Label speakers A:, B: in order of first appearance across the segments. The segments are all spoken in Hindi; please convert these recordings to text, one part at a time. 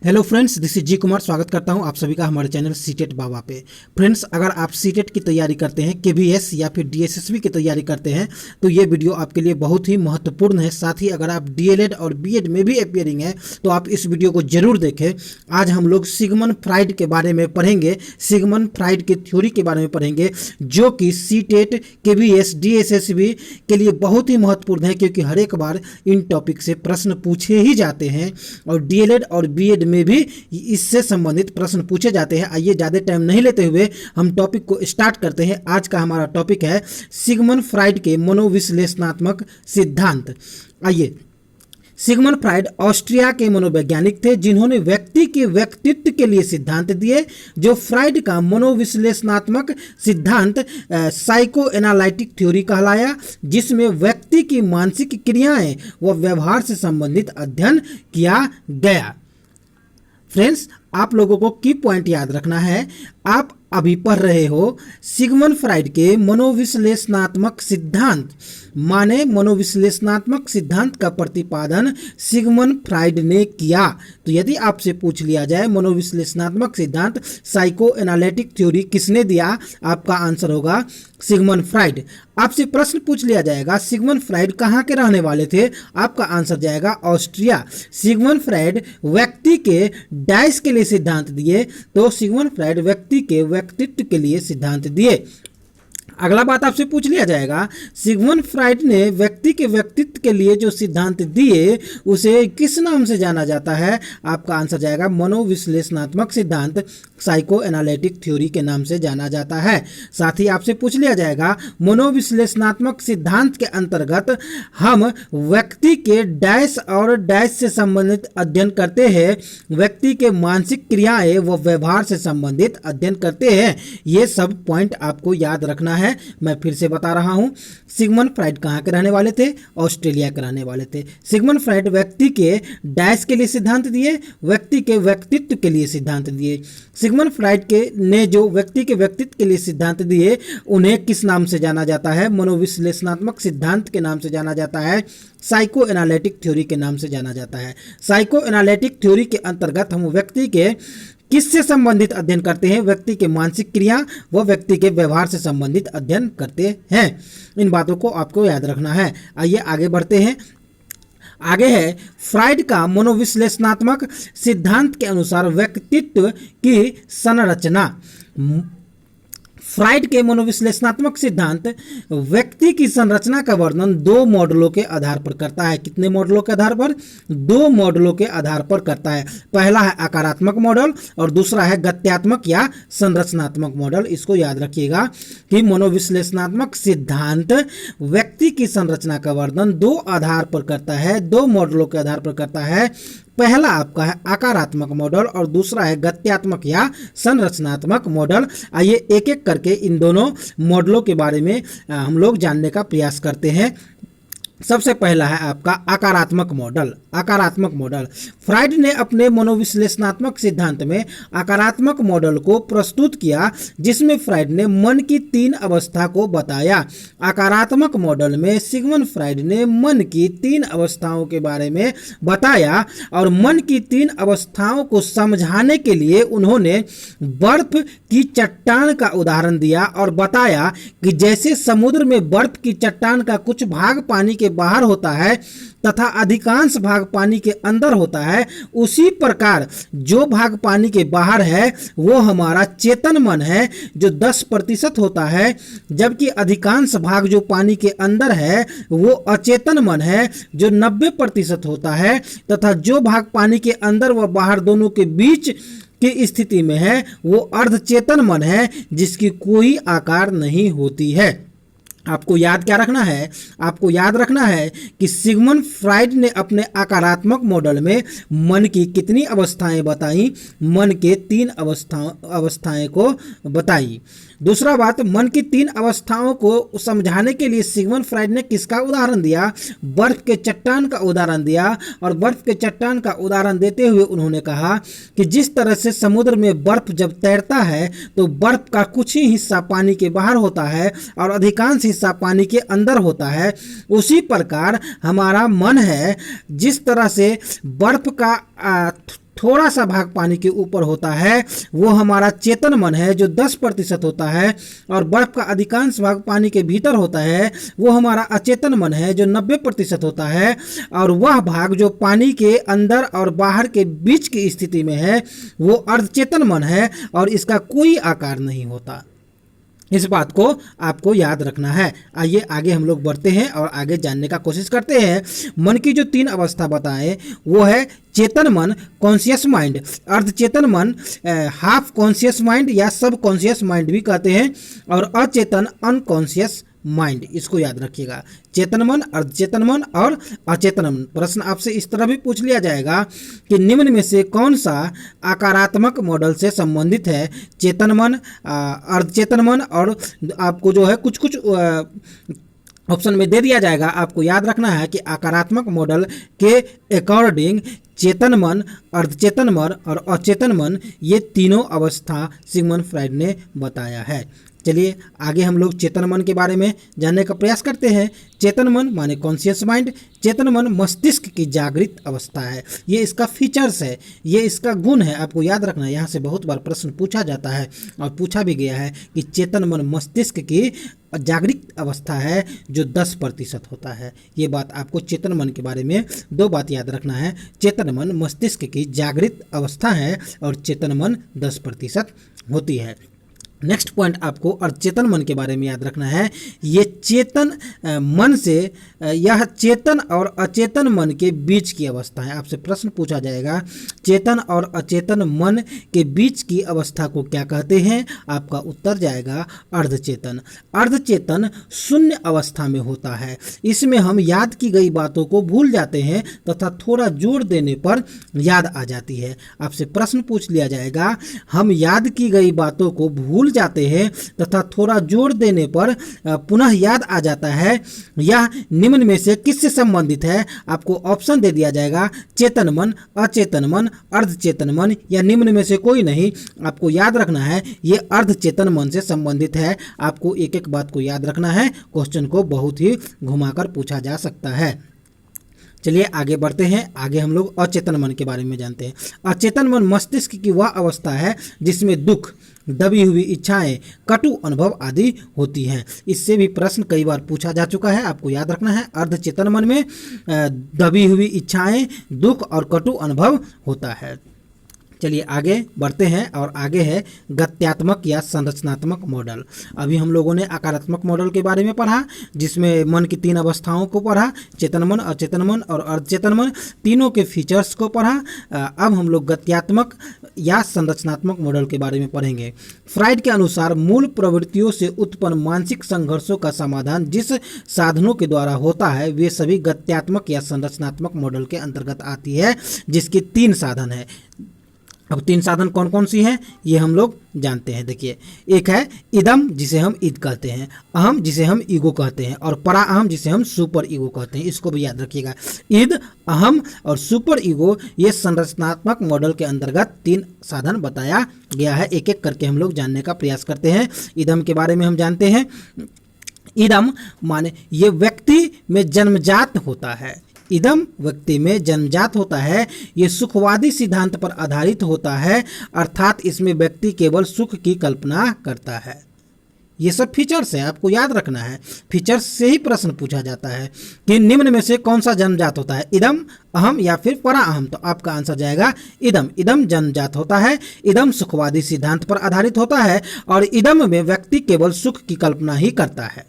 A: हेलो फ्रेंड्स, दिस इज जी कुमार। स्वागत करता हूं आप सभी का हमारे चैनल सीटेट बाबा पे। फ्रेंड्स, अगर आप सीटेट की तैयारी करते हैं, केवीएस या फिर डीएसएसबी की तैयारी करते हैं तो ये वीडियो आपके लिए बहुत ही महत्वपूर्ण है। साथ ही अगर आप डीएलएड और बीएड में भी अपियरिंग है तो आप इस वीडियो को जरूर देखें। आज हम लोग सिगमंड फ्राइड के बारे में पढ़ेंगे, सिगमंड फ्राइड की थ्योरी के बारे में पढ़ेंगे, जो कि सीटेट, केवीएस, डीएसएसबी के लिए बहुत ही महत्वपूर्ण है, क्योंकि हर एक बार इन टॉपिक से प्रश्न पूछे ही जाते हैं और डीएलएड और बीएड में भी इससे संबंधित प्रश्न पूछे जाते हैं। आइए ज़्यादा टाइम नहीं लेते हुए हम टॉपिक को स्टार्ट करते हैं। आज का हमारा टॉपिक है सिगमंड फ्राइड के मनोविश्लेषणात्मक सिद्धांत। आइए, सिगमंड फ्राइड ऑस्ट्रिया के मनोवैज्ञानिक थे, जिन्होंने व्यक्ति के व्यक्तित्व के लिए सिद्धांत दिए। जो फ्राइड का मनोविश्लेषणात्मक सिद्धांत साइको एनालिटिक थ्योरी कहलाया, जिसमें व्यक्ति की मानसिक क्रियाएं व व्यवहार से संबंधित अध्ययन किया गया। फ्रेंड्स, आप लोगों को की पॉइंट याद रखना है। आप अभी पढ़ रहे हो सिगमंड फ्राइड के मनोविश्लेषणात्मक सिद्धांत, माने मनोविश्लेषणात्मक सिद्धांत का प्रतिपादन सिगमंड फ्राइड ने किया। तो यदि आपसे पूछ लिया जाए मनोविश्लेषणात्मक सिद्धांत साइको एनालिटिक थ्योरी किसने दिया, आपका आंसर होगा सिगमंड फ्राइड। आपसे प्रश्न पूछ लिया जाएगा सिगमंड फ्राइड कहाँ के रहने वाले थे, आपका आंसर जाएगा ऑस्ट्रिया। सिगमंड फ्राइड व्यक्ति के डाइस के लिए सिद्धांत दिए, तो सिगमंड फ्राइड व्यक्ति के व्यक्तित्व के लिए सिद्धांत दिए। अगला बात आपसे पूछ लिया जाएगा सिगमंड फ्राइड ने व्यक्ति के व्यक्तित्व के लिए जो सिद्धांत दिए उसे किस नाम से जाना जाता है, आपका आंसर जाएगा मनोविश्लेषणात्मक सिद्धांत साइको एनालिटिक थ्योरी के नाम से जाना जाता है। साथ ही आपसे पूछ लिया जाएगा मनोविश्लेषणात्मक सिद्धांत के अंतर्गत हम व्यक्ति के डैश और डैश से संबंधित अध्ययन करते हैं, व्यक्ति के मानसिक क्रियाएं व व्यवहार से संबंधित अध्ययन करते हैं। ये सब पॉइंट आपको याद रखना है। मैं फिर से बता रहा हूं, सिगमंड फ्राइड कहां के रहने वाले थे, ऑस्ट्रेलिया के रहने वाले थे। सिगमंड फ्राइड व्यक्ति के डैश के लिए सिद्धांत दिए, व्यक्ति के व्यक्तित्व के लिए सिद्धांत दिए। सिगमंड फ्राइड के ने जो व्यक्ति के व्यक्तित्व के लिए सिद्धांत दिए उन्हें किस नाम से जाना जाता है, मनोविश्लेषणात्मक सिद्धांत के नाम से जाना जाता है, साइको एनालिटिक थ्योरी के नाम से जाना जाता है। साइको एनालिटिक थ्योरी के अंतर्गत हम व्यक्ति के किससे संबंधित अध्ययन करते हैं, व्यक्ति के मानसिक क्रिया व व्यक्ति के व्यवहार से संबंधित अध्ययन करते हैं। इन बातों को आपको याद रखना है। आइए आगे बढ़ते हैं। आगे है फ्राइड का मनोविश्लेषणात्मक सिद्धांत के अनुसार व्यक्तित्व की संरचना। फ्राइड के मनोविश्लेषणात्मक सिद्धांत व्यक्ति की संरचना का वर्णन दो मॉडलों के आधार पर करता है। कितने मॉडलों के आधार पर? दो मॉडलों के आधार पर करता है। पहला है आकारात्मक मॉडल और दूसरा है गत्यात्मक या संरचनात्मक मॉडल। इसको याद रखिएगा कि मनोविश्लेषणात्मक सिद्धांत व्यक्ति की संरचना का वर्णन दो आधार पर करता है, दो मॉडलों के आधार पर करता है। पहला आपका है आकारात्मक मॉडल और दूसरा है गत्यात्मक या संरचनात्मक मॉडल। आइए एक एक करके इन दोनों मॉडलों के बारे में हम लोग जानने का प्रयास करते हैं। सबसे पहला है आपका आकारात्मक मॉडल। आकारात्मक मॉडल, फ्राइड ने अपने मनोविश्लेषणात्मक सिद्धांत में आकारात्मक मॉडल को प्रस्तुत किया, जिसमें फ्राइड ने मन की तीन अवस्था को बताया। आकारात्मक मॉडल में सिगमंड फ्राइड ने मन की तीन अवस्थाओं के बारे में बताया और मन की तीन अवस्थाओं को समझाने के लिए उन्होंने बर्फ की चट्टान का उदाहरण दिया और बताया कि जैसे समुद्र में बर्फ की चट्टान का कुछ भाग पानी के बाहर होता है तथा अधिकांश भाग पानी के अंदर होता है, उसी प्रकार जो भाग पानी के बाहर है वो हमारा चेतन मन है, जो 10% होता है, जबकि अधिकांश भाग जो पानी के अंदर है वो अचेतन मन है, जो 90% होता है, तथा जो भाग पानी के अंदर व बाहर दोनों के बीच की स्थिति में है वो अर्धचेतन मन है, जिसकी कोई आकार नहीं होती है। आपको याद क्या रखना है? आपको याद रखना है कि सिगमंड फ्राइड ने अपने आकारात्मक मॉडल में मन की कितनी अवस्थाएं बताई? मन के तीन अवस्थाएं को बताई। दूसरा बात, मन की तीन अवस्थाओं को समझाने के लिए सिगमंड फ्राइड ने किसका उदाहरण दिया? बर्फ के चट्टान का उदाहरण दिया। और बर्फ के चट्टान का उदाहरण देते हुए उन्होंने कहा कि जिस तरह से समुद्र में बर्फ जब तैरता है तो बर्फ का कुछ ही हिस्सा पानी के बाहर होता है और अधिकांश हिस्सा पानी के अंदर होता है, उसी प्रकार हमारा मन है। जिस तरह से बर्फ का थोड़ा सा भाग पानी के ऊपर होता है वो हमारा चेतन मन है जो 10% होता है, और बर्फ का अधिकांश भाग पानी के भीतर होता है वो हमारा अचेतन मन है जो 90% होता है, और वह भाग जो पानी के अंदर और बाहर के बीच की स्थिति में है वो अर्धचेतन मन है और इसका कोई आकार नहीं होता। इस बात को आपको याद रखना है। आइए आगे हम लोग बढ़ते हैं और आगे जानने का कोशिश करते हैं। मन की जो 3 अवस्था बताएं वो है चेतन मन, कॉन्शियस माइंड, अर्धचेतन मन, हाफ कॉन्शियस माइंड या सब कॉन्शियस माइंड भी कहते हैं, और अचेतन अनकॉन्शियस माइंड। इसको याद रखिएगा, चेतन मन, अर्धचेतन मन और अचेतन मन। प्रश्न आपसे इस तरह भी पूछ लिया जाएगा कि निम्न में से कौन सा आकारात्मक मॉडल से संबंधित है, चेतन मन, अर्धचेतन मन, और आपको जो है कुछ कुछ ऑप्शन में दे दिया जाएगा। आपको याद रखना है कि आकारात्मक मॉडल के अकॉर्डिंग चेतन मन, अर्धचेतन मन और अचेतन मन ये तीनों अवस्था सिगमंड फ्राइड ने बताया है। चलिए आगे हम लोग चेतन मन के बारे में जानने का प्रयास करते हैं। चेतन मन माने कॉन्शियस माइंड। चेतन मन मस्तिष्क की जागृत अवस्था है, ये इसका फीचर्स है, ये इसका गुण है। आपको याद रखना है, यहाँ से बहुत बार प्रश्न पूछा जाता है और पूछा भी गया है कि चेतन मन मस्तिष्क की जागृत अवस्था है जो 10% होता है। ये बात आपको चेतन मन के बारे में 2 बात याद रखना है। चेतन मन मस्तिष्क की जागृत अवस्था है और चेतन मन 10% होती है। नेक्स्ट पॉइंट आपको अचेतन मन के बारे में याद रखना है। ये चेतन मन से यह चेतन और अचेतन मन के बीच की अवस्था है। आपसे प्रश्न पूछा जाएगा चेतन और अचेतन मन के बीच की अवस्था को क्या कहते हैं? आपका उत्तर जाएगा अर्धचेतन। अर्धचेतन शून्य अवस्था में होता है। इसमें हम याद की गई बातों को भूल जाते हैं तथा थोड़ा जोर देने पर याद आ जाती है। आपसे प्रश्न पूछ लिया जाएगा हम याद की गई बातों को भूल जाते हैं तथा थोड़ा जोर देने पर पुनः याद आ जाता है, यह निम्न में से किससे संबंधित है? आपको ऑप्शन दे दिया जाएगा चेतन मन, अचेतन मन, अर्धचेतन मन या निम्न में से कोई नहीं। आपको याद रखना है ये अर्धचेतन मन से संबंधित है। आपको एक एक बात को याद रखना है, क्वेश्चन को बहुत ही घुमाकर पूछा जा सकता है। चलिए आगे बढ़ते हैं। आगे हम लोग अचेतन मन के बारे में जानते हैं। अचेतन मन मस्तिष्क की वह अवस्था है जिसमें दुख, दबी हुई इच्छाएं, कटु अनुभव आदि होती हैं। इससे भी प्रश्न कई बार पूछा जा चुका है। आपको याद रखना है अर्धचेतन मन में दबी हुई इच्छाएं, दुख और कटु अनुभव होता है। चलिए आगे बढ़ते हैं और आगे है गत्यात्मक या संरचनात्मक मॉडल। अभी हम लोगों ने आकारात्मक मॉडल के बारे में पढ़ा जिसमें मन की 3 अवस्थाओं को पढ़ा, चेतन मन, अचेतन मन और अर्धचेतन मन, तीनों के फीचर्स को पढ़ा। अब हम लोग गत्यात्मक या संरचनात्मक मॉडल के बारे में पढ़ेंगे। फ्राइड के अनुसार मूल प्रवृत्तियों से उत्पन्न मानसिक संघर्षों का समाधान जिस साधनों के द्वारा होता है वे सभी गत्यात्मक या संरचनात्मक मॉडल के अंतर्गत आती है, जिसके 3 साधन है। अब 3 साधन कौन कौन सी हैं ये हम लोग जानते हैं। देखिए, एक है इदम जिसे हम ईद कहते हैं, अहम जिसे हम ईगो कहते हैं और परा अहम जिसे हम सुपर ईगो कहते हैं। इसको भी याद रखिएगा। ईद, अहम और सुपर ईगो ये संरचनात्मक मॉडल के अंतर्गत 3 साधन बताया गया है। एक एक करके हम लोग जानने का प्रयास करते हैं। इदम के बारे में हम जानते हैं। इदम माने ये व्यक्ति में जन्मजात होता है। इदम व्यक्ति में जन्मजात होता है। ये सुखवादी सिद्धांत पर आधारित होता है, अर्थात इसमें व्यक्ति केवल सुख की कल्पना करता है। ये सब फीचर्स है, आपको याद रखना है। फीचर्स से ही प्रश्न पूछा जाता है कि निम्न में से कौन सा जन्मजात होता है, इदम, अहम या फिर परा अहम। तो आपका आंसर जाएगा इदम। इदम जन्मजात होता है। इदम सुखवादी सिद्धांत पर आधारित होता है और इदम में व्यक्ति केवल सुख की कल्पना ही करता है।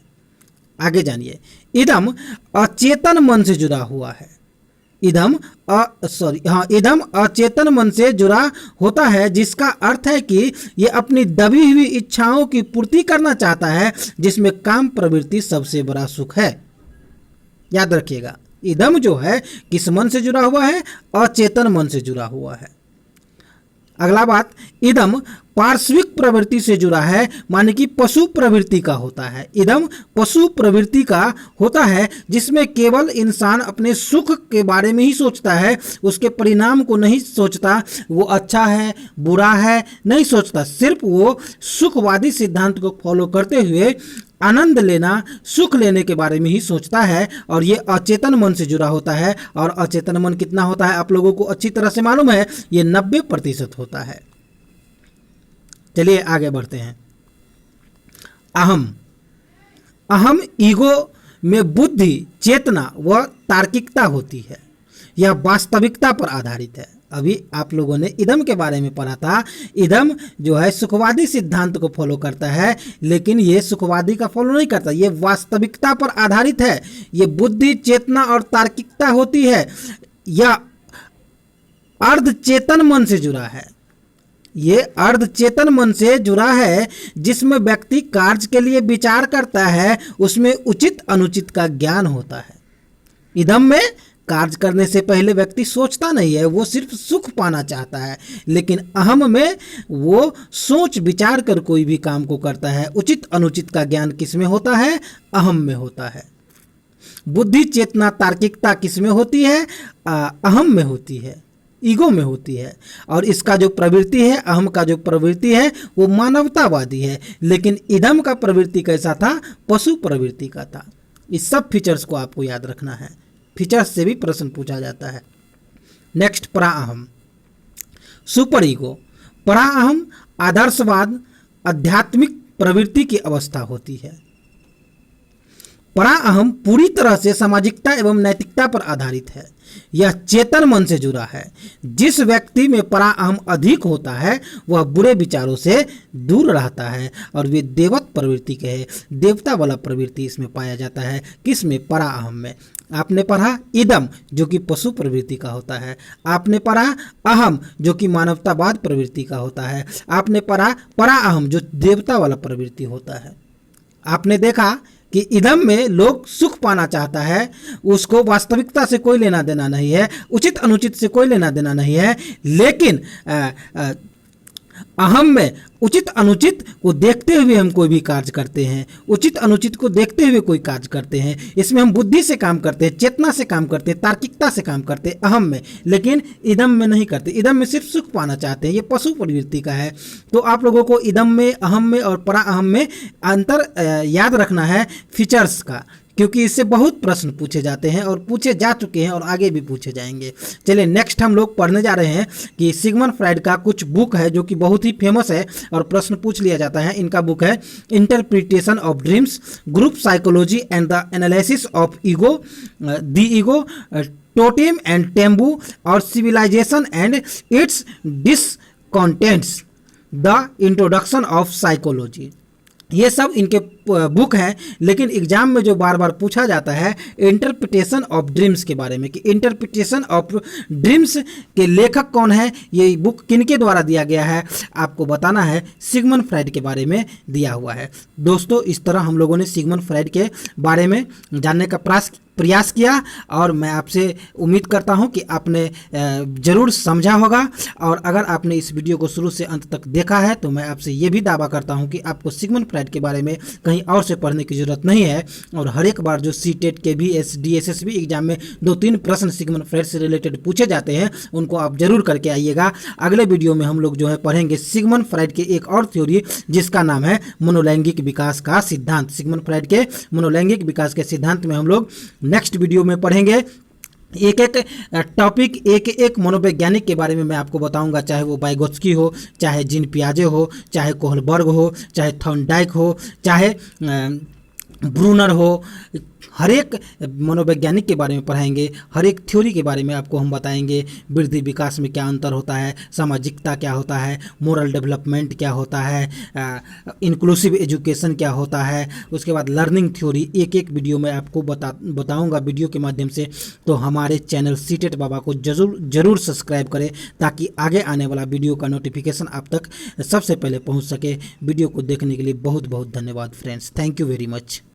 A: आगे जानिए, इदम अचेतन मन से जुड़ा हुआ है। इदम अचेतन मन से जुड़ा होता है, जिसका अर्थ है कि ये अपनी दबी हुई इच्छाओं की पूर्ति करना चाहता है, जिसमें काम प्रवृत्ति सबसे बड़ा सुख है। याद रखिएगा, इदम जो है किस मन से जुड़ा हुआ है? अचेतन मन से जुड़ा हुआ है। अगला बात, इदम पार्श्विक प्रवृत्ति से जुड़ा है, माने कि पशु प्रवृत्ति का होता है। इदम पशु प्रवृत्ति का होता है जिसमें केवल इंसान अपने सुख के बारे में ही सोचता है, उसके परिणाम को नहीं सोचता, वो अच्छा है बुरा है नहीं सोचता, सिर्फ वो सुखवादी सिद्धांत को फॉलो करते हुए आनंद लेना, सुख लेने के बारे में ही सोचता है और ये अचेतन मन से जुड़ा होता है। और अचेतन मन कितना होता है आप लोगों को अच्छी तरह से मालूम है, ये 90% होता है। चलिए आगे बढ़ते हैं। अहम। अहम ईगो में बुद्धि, चेतना व तार्किकता होती है। यह वास्तविकता पर आधारित है। अभी आप लोगों ने इदम के बारे में पढ़ा था। इदम जो है सुखवादी सिद्धांत को फॉलो करता है, लेकिन ये सुखवादी का फॉलो नहीं करता, ये वास्तविकता पर आधारित है। ये बुद्धि, चेतना और तार्किकता होती है। यह अर्धचेतन मन से जुड़ा है। ये अर्धचेतन मन से जुड़ा है जिसमें व्यक्ति कार्य के लिए विचार करता है, उसमें उचित अनुचित का ज्ञान होता है। इदम में कार्य करने से पहले व्यक्ति सोचता नहीं है, वो सिर्फ सुख पाना चाहता है। लेकिन अहम में वो सोच विचार कर कोई भी काम को करता है। उचित अनुचित का ज्ञान किसमें होता है? अहम में होता है। बुद्धि, चेतना, तार्किकता किसमें होती है? अहम में होती है, ईगो में होती है। और इसका जो प्रवृत्ति है, अहम का जो प्रवृत्ति है वो मानवतावादी है। लेकिन इदम का प्रवृत्ति कैसा था? पशु प्रवृत्ति का था। इस सब फीचर्स को आपको याद रखना है, फीचर्स से भी प्रश्न पूछा जाता है। नेक्स्ट, पराअहम। Super ego. पराअहम आदर्शवाद, आध्यात्मिक प्रवृत्ति की अवस्था होती है। पराअहम पूरी तरह से सामाजिकता एवं नैतिकता पर आधारित है। यह चेतन मन से जुड़ा है। जिस व्यक्ति में पराअहम अधिक होता है वह बुरे विचारों से दूर रहता है और वे देवत्व प्रवृत्ति के है, देवता वाला प्रवृत्ति इसमें पाया जाता है। किस में? पराअहम में। आपने पढ़ा इदम जो कि पशु प्रवृत्ति का होता है। आपने पढ़ा अहम जो कि मानवतावाद प्रवृत्ति का होता है। आपने पढ़ा पराअहम जो देवता वाला प्रवृत्ति होता है। आपने देखा कि इदम में लोग सुख पाना चाहता है, उसको वास्तविकता से कोई लेना देना नहीं है, उचित अनुचित से कोई लेना देना नहीं है। लेकिन अहम में उचित अनुचित को देखते हुए हम कोई भी कार्य करते हैं, उचित अनुचित को देखते हुए कोई कार्य करते हैं। इसमें हम बुद्धि से काम करते हैं, चेतना से काम करते हैं, तार्किकता से काम करते हैं अहम में, लेकिन इदम में नहीं करते। इदम में सिर्फ सुख पाना चाहते हैं, ये पशु प्रवृत्ति का है। तो आप लोगों को इदम में, अहम में और पराअहम में अंतर याद रखना है फीचर्स का, क्योंकि इससे बहुत प्रश्न पूछे जाते हैं और पूछे जा चुके हैं और आगे भी पूछे जाएंगे। चलिए नेक्स्ट हम लोग पढ़ने जा रहे हैं कि सिगमंड फ्राइड का कुछ बुक है जो कि बहुत ही फेमस है और प्रश्न पूछ लिया जाता है। इनका बुक है interpretation of dreams, group psychology and the analysis of ego, the ego, totem and taboo और civilisation and its discontents, the introduction of psychology. ये सब इनके बुक हैं। लेकिन एग्जाम में जो बार बार पूछा जाता है इंटरप्रिटेशन ऑफ ड्रीम्स के बारे में कि इंटरप्रिटेशन ऑफ ड्रीम्स के लेखक कौन है, ये बुक किनके द्वारा दिया गया है, आपको बताना है। सिगमंड फ्राइड के बारे में दिया हुआ है। दोस्तों, इस तरह हम लोगों ने सिगमंड फ्राइड के बारे में जानने का प्रयास किया और मैं आपसे उम्मीद करता हूं कि आपने ज़रूर समझा होगा। और अगर आपने इस वीडियो को शुरू से अंत तक देखा है तो मैं आपसे ये भी दावा करता हूं कि आपको सिगमंड फ्राइड के बारे में कहीं और से पढ़ने की ज़रूरत नहीं है। और हर एक बार जो सीटेट के भी DSSB एग्जाम में 2-3 प्रश्न सिगमंड फ्राइड से रिलेटेड पूछे जाते हैं उनको आप जरूर करके आइएगा। अगले वीडियो में हम लोग जो है पढ़ेंगे सिगमंड फ्राइड के एक और थ्योरी जिसका नाम है मनोलैंगिक विकास का सिद्धांत। सिगमंड फ्राइड के मनोलैंगिक विकास के सिद्धांत में हम लोग नेक्स्ट वीडियो में पढ़ेंगे। एक एक टॉपिक, एक एक मनोवैज्ञानिक के बारे में मैं आपको बताऊंगा, चाहे वो वाइगोत्स्की हो, चाहे जीन पियाजे हो, चाहे कोहलबर्ग हो, चाहे थॉर्नडाइक हो, चाहे ब्रूनर हो। हर एक मनोवैज्ञानिक के बारे में पढ़ाएंगे, हर एक थ्योरी के बारे में आपको हम बताएंगे। वृद्धि विकास में क्या अंतर होता है, सामाजिकता क्या होता है, मोरल डेवलपमेंट क्या होता है, इंक्लूसिव एजुकेशन क्या होता है, उसके बाद लर्निंग थ्योरी। एक एक वीडियो में आपको बताऊंगा वीडियो के माध्यम से। तो हमारे चैनल सीटेट बाबा को जरूर सब्सक्राइब करें ताकि आगे आने वाला वीडियो का नोटिफिकेशन आप तक सबसे पहले पहुँच सके। वीडियो को देखने के लिए बहुत बहुत धन्यवाद friends, thank you very much.